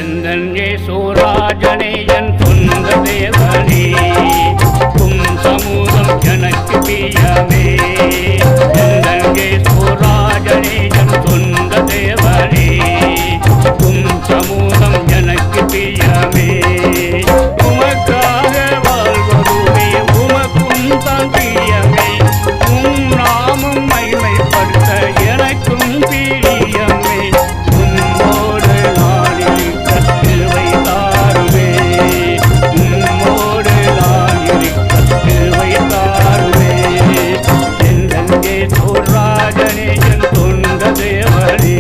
எந்தன் ஏசுராஜனே என் சொந்த தேவனே உம் சமூகம் எனக்கு பிரியமே எந்தன் ஏசுராஜனே என் சொந்த தேவனே உம் சமூகம் எனக்கு பிரியமே உமக்காக வாழ்வதுமே உமக்கும் தான் பிரியமே உம் நாமம் மகிமைப்படுத்த எனக்கும் பிரியமே உம்மோடு நான் இருக்க கிருபை தாருமே உம்மோடு நான் இருக்க கிருபை தாருமே எந்தன் ஏசுராஜனே என் சொந்த தேவனே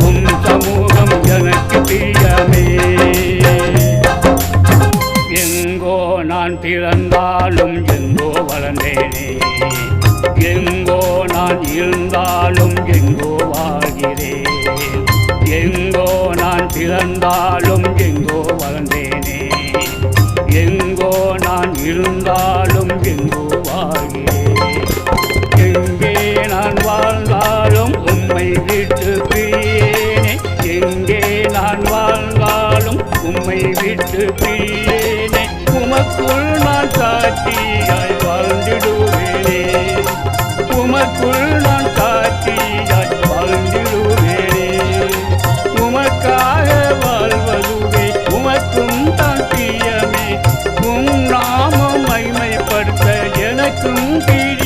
உம் சமூகம் எனக்கு பிரியமே எங்கோ நான் பிறந்தாலும் எங்கோ வளர்ந்தேனே எங்கோ நான் இருந்தாலும் எங்கோ வாழ்கிறேன் எங்கோ நான் பிறந்தாலும் எங்கோ வளர்ந்தேனே எங்கோ நான் இருந்தாலும் எங்கோ வாழ்கிறேன் எங்கே நான் வாழ்ந்தாலும் உம்மை விட்டு பிரியேனே எங்கே நான் வாழ்ந்தாலும் உம்மை விட்டு பிரியேனே உமக்குள் நான் சாட்சியாய் வாழ்ந்திடுவேனே உமக்குள் நான் சாட்சியாய் வாழ்ந்திடுவேனே உமக்காக வாழ்வதுவே உமக்கும் தான் பிரியமே உம் நாமம் மகிமைப்படுத்த எனக்கும் பிரிய